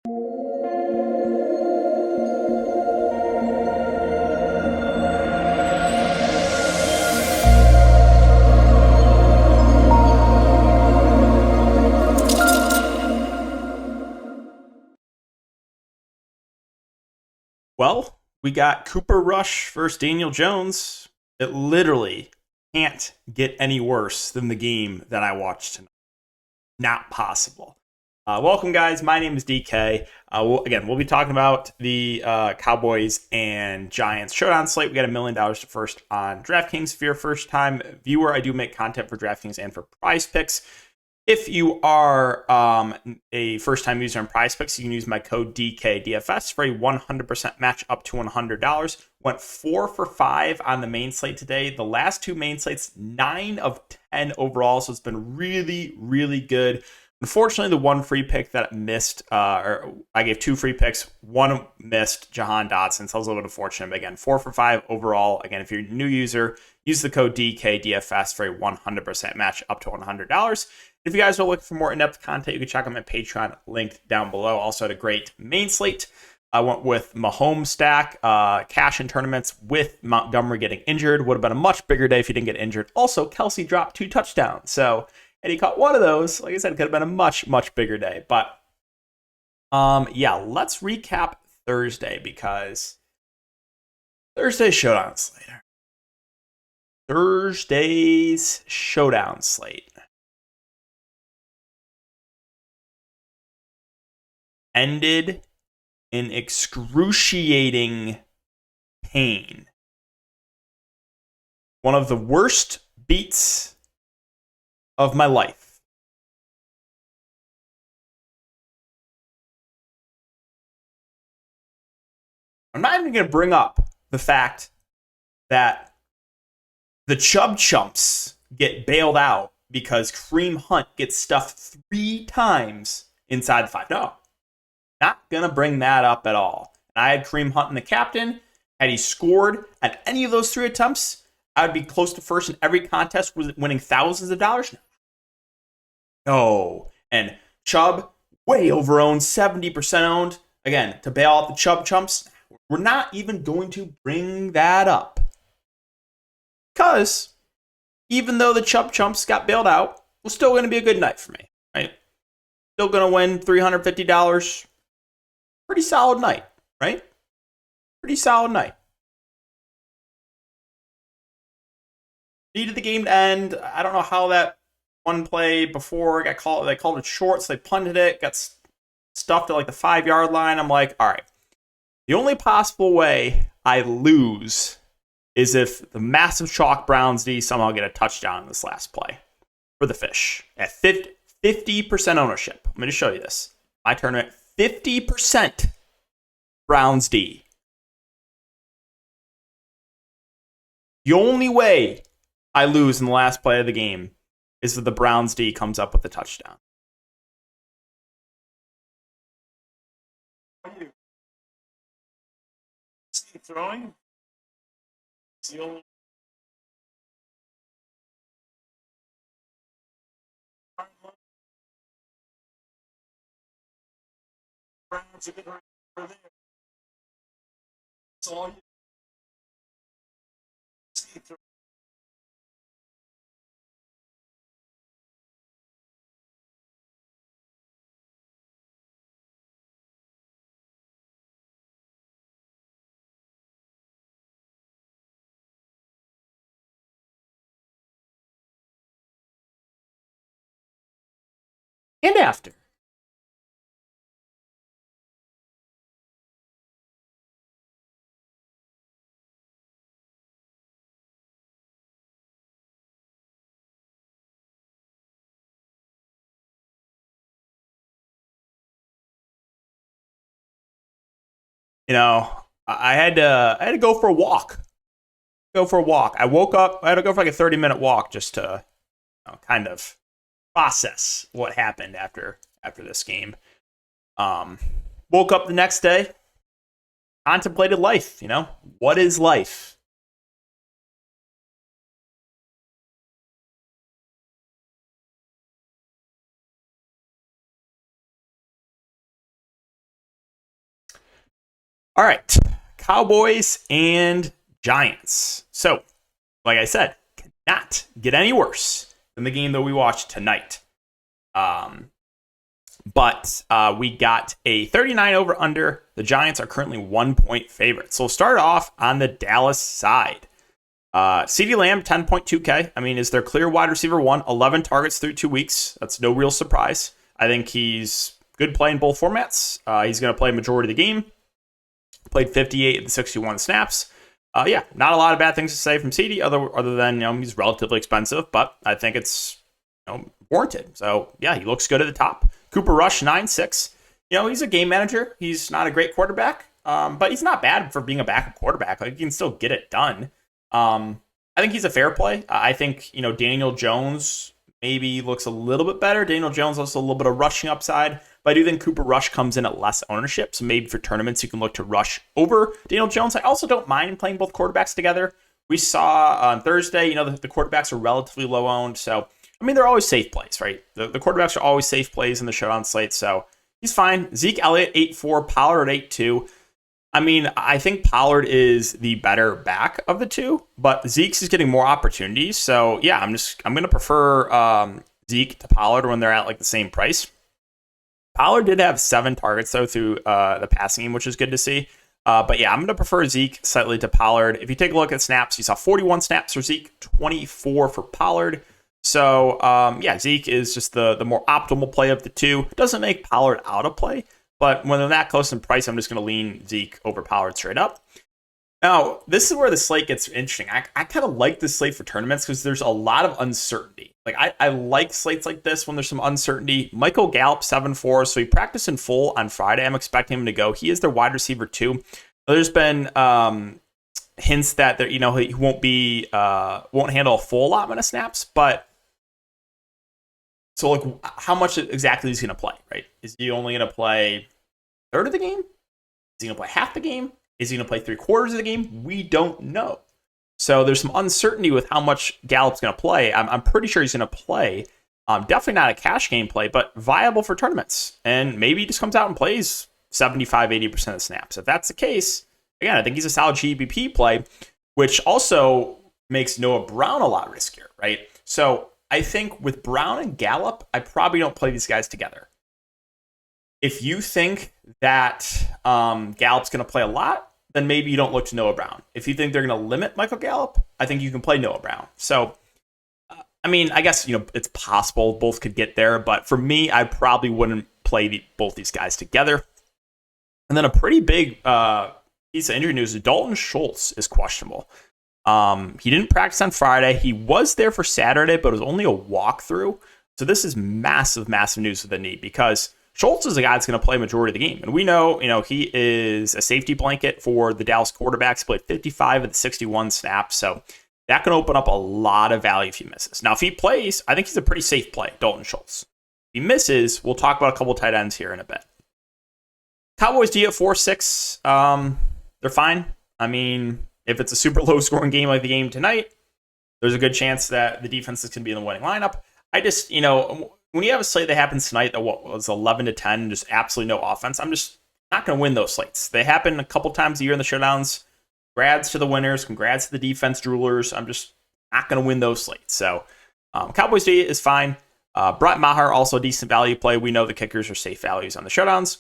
Well, we got Cooper Rush versus Daniel Jones. It literally can't get any worse than the game that I watched tonight. Not possible. Welcome, guys. My name is DK. We'll be talking about the Cowboys and Giants showdown slate. We got $1,000,000 to first on Draftkings. If you're a first-time viewer, I do make content for Draftkings and for Prize Picks. If you are a first-time user on Prize Picks, you can use my code DKDFS for a 100% match up to $100. Went 4 for 5 on the main slate today. The last two main slates, 9 of 10 overall, so it's been really, really good. Unfortunately, the one free pick that missed, or I gave 2 free picks, one missed, Jahan Dotson, so I was a little bit unfortunate. But again, 4 for 5 overall. Again, if you're a new user, use the code DKDFS for a 100% match up to $100. If you guys are looking for more in-depth content, you can check out my Patreon linked down below. Also had a great main slate. I went with Mahomes stack, cash in tournaments with Montgomery getting injured. Would have been a much bigger day if he didn't get injured. Also, Kelsey dropped 2 touchdowns. So, and he caught one of those. Like I said, it could have been a much, much bigger day. But, let's recap Thursday because Thursday's showdown slate. Thursday's showdown slate ended in excruciating pain. One of the worst beats of my life. I'm not even going to bring up the fact that the Chubb Chumps get bailed out because Kareem Hunt gets stuffed 3 times inside the 5. No. Not going to bring that up at all. I had Kareem Hunt in the captain. Had he scored at any of those 3 attempts, I would be close to first in every contest, winning thousands of dollars. No. And Chubb, way over-owned, 70% owned. Again, to bail out the Chubb Chumps, we're not even going to bring that up. Because even though the Chubb Chumps got bailed out, it was still going to be a good night for me. Right? Still going to win $350. Pretty solid night, right? Pretty solid night. Needed the game to end. I don't know how that one play before got called. They called it short, so they punted it. Got stuffed at like the 5-yard line. I'm like, all right. The only possible way I lose is if the massive chalk Browns D somehow get a touchdown in this last play for the fish at 50% ownership. I'm going to show you this. My tournament, 50% Browns D. The only way I lose in the last play of the game is that the Browns D comes up with a touchdown. Throwing. Browns are good right there. That's all you see. And after. I had to go for a walk. I woke up. I had to go for like a 30-minute walk just to kind of process what happened after this game. Woke up the next day, contemplated life. What is life? All right, Cowboys and Giants. So, like I said, cannot get any worse than the game that we watched tonight. But we got a 39 over under. The Giants are currently 1-point favorites. So we'll start off on the Dallas side. CeeDee Lamb, 10.2K. I mean, is their clear wide receiver one, 11 targets through 2 weeks. That's no real surprise. I think he's good play in both formats. He's going to play a majority of the game. Played 58 of the 61 snaps. Yeah, not a lot of bad things to say from CeeDee other than he's relatively expensive, but I think it's warranted. So yeah, he looks good at the top. Cooper Rush, 9.6. He's a game manager. He's not a great quarterback, but he's not bad for being a backup quarterback. Like, he can still get it done. I think he's a fair play. I think, Daniel Jones maybe looks a little bit better. Daniel Jones also a little bit of rushing upside, but I do think Cooper Rush comes in at less ownership. So maybe for tournaments, you can look to Rush over Daniel Jones. I also don't mind playing both quarterbacks together. We saw on Thursday, the quarterbacks are relatively low owned. So, I mean, they're always safe plays, right? The quarterbacks are always safe plays in the showdown slate. So he's fine. Zeke Elliott, 8.4, Pollard at 8.2. I mean, I think Pollard is the better back of the two, but Zeke's is getting more opportunities. So yeah, I'm going to prefer Zeke to Pollard when they're at like the same price. Pollard did have 7 targets though through the passing game, which is good to see. But yeah, I'm going to prefer Zeke slightly to Pollard. If you take a look at snaps, you saw 41 snaps for Zeke, 24 for Pollard. So yeah, Zeke is just the more optimal play of the two. Doesn't make Pollard out of play. But when they're that close in price, I'm just going to lean Zeke over Pollard straight up. Now, this is where the slate gets interesting. I kind of like this slate for tournaments because there's a lot of uncertainty. Like, I like slates like this when there's some uncertainty. Michael Gallup, 7.4. So he practiced in full on Friday. I'm expecting him to go. He is their wide receiver too. There's been hints that he won't handle a full allotment of snaps. But so, like, how much exactly is he going to play, right? Is he only going to play a third of the game? Is he going to play half the game? Is he going to play 3/4 of the game? We don't know. So there's some uncertainty with how much Gallup's going to play. I'm pretty sure he's going to play. Definitely not a cash game play, but viable for tournaments. And maybe he just comes out and plays 75-80% of snaps. If that's the case, again, I think he's a solid GBP play, which also makes Noah Brown a lot riskier, right? So I think with Brown and Gallup, I probably don't play these guys together. If you think that Gallup's going to play a lot, then maybe you don't look to Noah Brown. If you think they're going to limit Michael Gallup, I think you can play Noah Brown. So, I mean, I guess it's possible both could get there, but for me, I probably wouldn't play both these guys together. And then a pretty big piece of injury news is Dalton Schultz is questionable. He didn't practice on Friday. He was there for Saturday, but it was only a walkthrough. So this is massive, massive news for the knee because Schultz is a guy that's going to play a majority of the game. And we know, he is a safety blanket for the Dallas quarterbacks. He played 55 of the 61 snaps. So that can open up a lot of value if he misses. Now, if he plays, I think he's a pretty safe play, Dalton Schultz. If he misses, we'll talk about a couple tight ends here in a bit. Cowboys D at 4-6. They're fine. I mean, if it's a super low scoring game like the game tonight, there's a good chance that the defense is going to be in the winning lineup. I just, when you have a slate that happens tonight that was 11-10, just absolutely no offense, I'm just not going to win those slates. They happen a couple times a year in the showdowns. Congrats to the winners. Congrats to the defense droolers. I'm just not going to win those slates. So Cowboys D is fine. Brett Maher, also a decent value play. We know the kickers are safe values on the showdowns.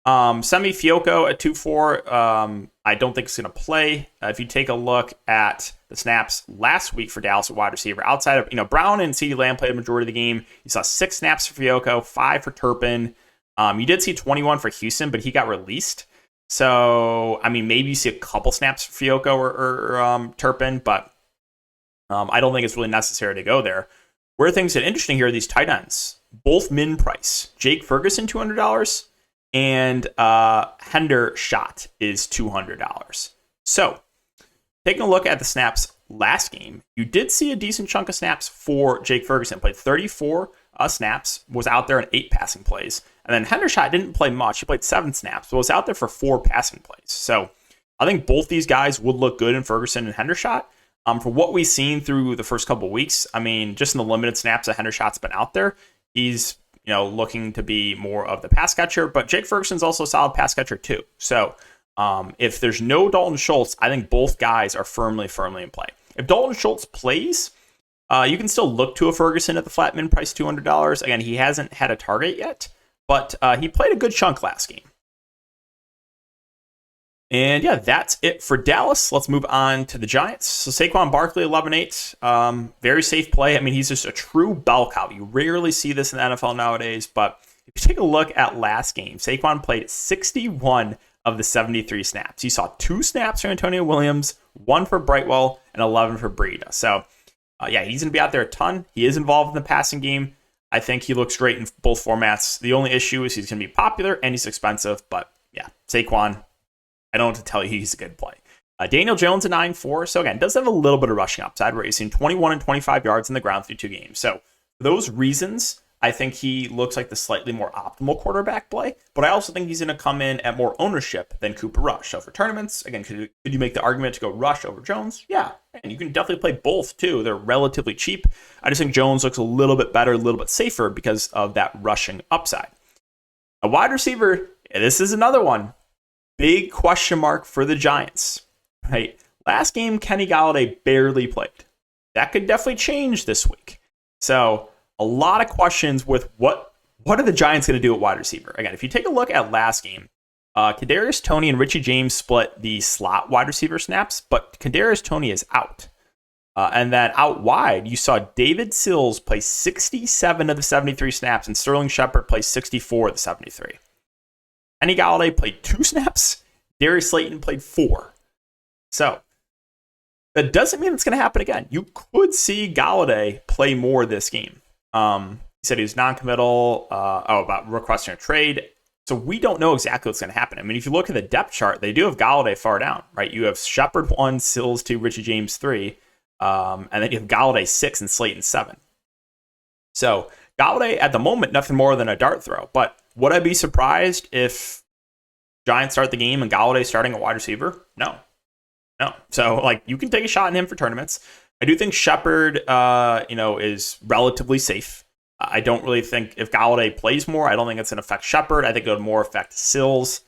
Semi Fioco at 2.4. I don't think it's going to play. If you take a look at the snaps last week for Dallas at wide receiver, outside of Brown and CeeDee Lamb played a majority of the game. You saw 6 snaps for Fioco, 5 for Turpin. You did see 21 for Houston, but he got released. So I mean, maybe you see a couple snaps for Fioco or Turpin, but I don't think it's really necessary to go there. Where things get interesting here are these tight ends, both min price. Jake Ferguson, $200. And Hendershot is $200. So, taking a look at the snaps last game, you did see a decent chunk of snaps for Jake Ferguson. Played 34 snaps, was out there in 8 passing plays. And then Hendershot didn't play much. He played 7 snaps, but was out there for 4 passing plays. So, I think both these guys would look good in Ferguson and Hendershot. For what we've seen through the first couple of weeks, I mean, just in the limited snaps that Hendershot's been out there, he's looking to be more of the pass catcher, but Jake Ferguson's also a solid pass catcher too. So If there's no Dalton Schultz, I think both guys are firmly in play. If Dalton Schultz plays, you can still look to a Ferguson at the flat min price $200. Again, he hasn't had a target yet, but he played a good chunk last game. And yeah, that's it for Dallas. Let's move on to the Giants. So Saquon Barkley, 11-8. Very safe play. I mean, he's just a true bell cow. You rarely see this in the NFL nowadays, but if you take a look at last game, Saquon played 61 of the 73 snaps. You saw 2 snaps for Antonio Williams, 1 for Brightwell, and 11 for Breida. So yeah, he's going to be out there a ton. He is involved in the passing game. I think he looks great in both formats. The only issue is he's going to be popular and he's expensive, but yeah, Saquon, I don't have to tell you he's a good play. Daniel Jones, a 9-4. So again, does have a little bit of rushing upside where he's seen 21 and 25 yards in the ground through 2 games. So for those reasons, I think he looks like the slightly more optimal quarterback play, but I also think he's going to come in at more ownership than Cooper Rush. So for tournaments, again, could you make the argument to go Rush over Jones? Yeah, and you can definitely play both too. They're relatively cheap. I just think Jones looks a little bit better, a little bit safer because of that rushing upside. A wide receiver, this is another one. Big question mark for the Giants, right? Last game, Kenny Golladay barely played. That could definitely change this week. So a lot of questions with what are the Giants going to do at wide receiver? Again, if you take a look at last game, Kadarius Toney and Richie James split the slot wide receiver snaps, but Kadarius Toney is out. And then out wide, you saw David Sills play 67 of the 73 snaps, and Sterling Shepard play 64 of the 73. Kenny Golladay played 2 snaps. Darius Slayton played 4. So that doesn't mean it's going to happen again. You could see Golladay play more this game. He said he was non-committal about requesting a trade. So we don't know exactly what's going to happen. I mean, if you look at the depth chart, they do have Golladay far down, right? You have Shepard 1, Sills 2, Richie James 3, and then you have Golladay 6 and Slayton 7. So Golladay at the moment, nothing more than a dart throw. But would I be surprised if Giants start the game and Golladay starting a wide receiver? No. So like you can take a shot on him for tournaments. I do think Shepard, is relatively safe. I don't really think if Golladay plays more, I don't think it's going to affect Shepard. I think it would more affect Sills.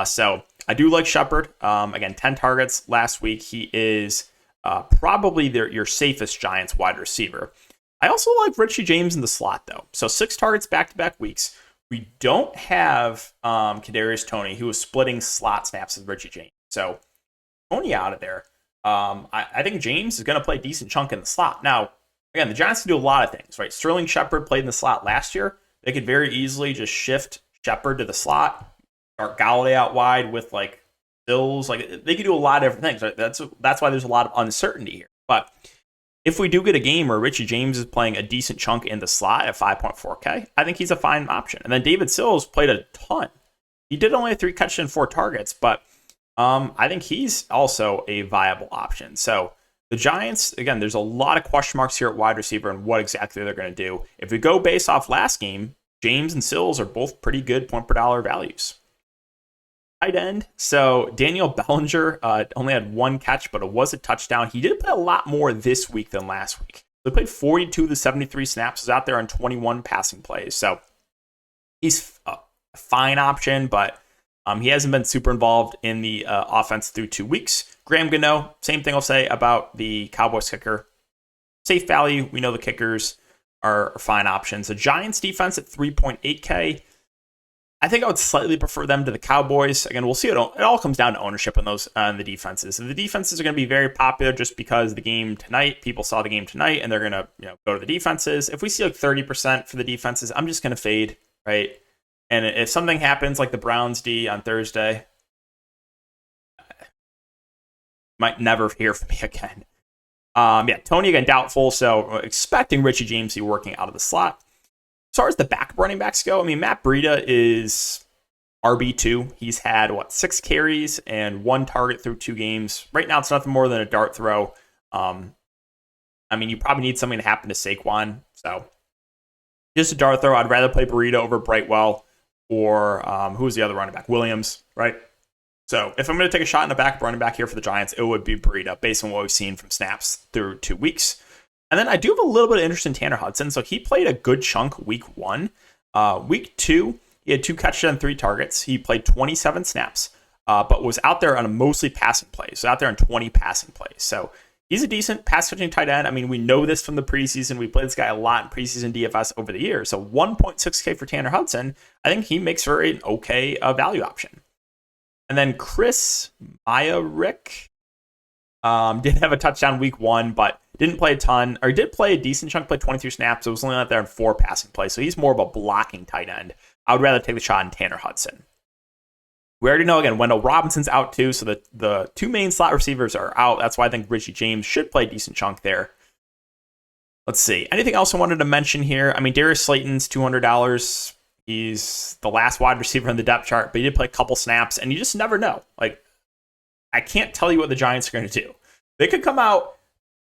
So I do like Shepard. Again, 10 targets last week. He is probably your safest Giants wide receiver. I also like Richie James in the slot, though. So 6 targets back-to-back weeks. We don't have Kadarius Toney, who was splitting slot snaps with Richie James. So Toney out of there. I think James is going to play a decent chunk in the slot. Now, again, the Giants can do a lot of things, right? Sterling Shepard played in the slot last year. They could very easily just shift Shepard to the slot, start Golladay out wide with like Bills. Like they could do a lot of different things. Right? That's why there's a lot of uncertainty here. But if we do get a game where Richie James is playing a decent chunk in the slot at 5.4K, I think he's a fine option. And then David Sills played a ton. He did only have 3 catches and 4 targets, but I think he's also a viable option. So the Giants, again, there's a lot of question marks here at wide receiver and what exactly they're going to do. If we go based off last game, James and Sills are both pretty good point per dollar values. Tight end. So Daniel Bellinger only had 1 catch, but it was a touchdown. He did play a lot more this week than last week. They played 42 of the 73 snaps. Was out there on 21 passing plays. So he's a fine option, but he hasn't been super involved in the offense through 2 weeks. Graham Gano, same thing I'll say about the Cowboys kicker. Safe value. We know the kickers are fine options. The Giants defense at 3.8K. I think I would slightly prefer them to the Cowboys. Again, we'll see. It all comes down to ownership in those the defenses. And the defenses are going to be very popular just because the game tonight, people saw the game tonight, and they're going to go to the defenses. If we see like 30% for the defenses, I'm just going to fade, right? And if something happens like the Browns D on Thursday, might never hear from me again. Toney again doubtful, so expecting Richie James to be working out of the slot. As far as the backup running backs go, I mean, Matt Breida is RB2. He's had, 6 carries and 1 target through 2 games. Right now, it's nothing more than a dart throw. You probably need something to happen to Saquon. So, just a dart throw. I'd rather play Breida over Brightwell or who's the other running back? Williams, right? So, if I'm going to take a shot in the backup running back here for the Giants, it would be Breida based on what we've seen from snaps through 2 weeks. And then I do have a little bit of interest in Tanner Hudson. So he played a good chunk week 1. Week 2, he had 2 catches and 3 targets. He played 27 snaps. but was out there on a mostly passing plays. So out there on 20 passing plays. So he's a decent pass catching tight end. I mean, we know this from the preseason. We played this guy a lot in preseason DFS over the years. So 1.6K for Tanner Hudson, I think he makes for an okay value option. And then Chris Myarick did have a touchdown week 1, but didn't play a ton, or did play a decent chunk, played 23 snaps. So it was only out there in 4 passing plays. So he's more of a blocking tight end. I would rather take the shot on Tanner Hudson. We already know, again, Wendell Robinson's out too, so the 2 main slot receivers are out. That's why I think Richie James should play a decent chunk there. Let's see. Anything else I wanted to mention here? I mean, Darius Slayton's $200. He's the last wide receiver on the depth chart, but he did play a couple snaps, and you just never know. Like, I can't tell you what the Giants are going to do. They could come out.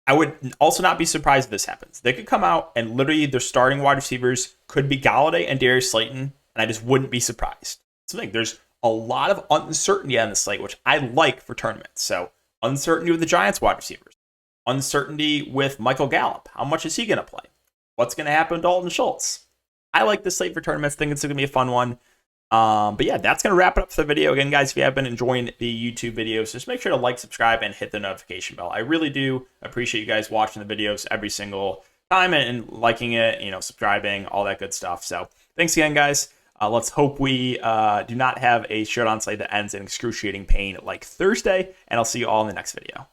I would also not be surprised if this happens. They could come out, and literally their starting wide receivers could be Galladay and Darius Slayton, and I just wouldn't be surprised. So I think there's a lot of uncertainty on the slate, which I like for tournaments. So uncertainty with the Giants wide receivers. Uncertainty with Michael Gallup. How much is he going to play? What's going to happen with Dalton Schultz? I like this slate for tournaments. Think it's going to be a fun one. But yeah, that's going to wrap it up for the video. Again, guys, if you have been enjoying the YouTube videos, just make sure to like, subscribe, and hit the notification bell. I really do appreciate you guys watching the videos every single time and liking it, subscribing, all that good stuff. So thanks again, guys. Let's hope we do not have a showdown slate that ends in excruciating pain like Thursday, and I'll see you all in the next video.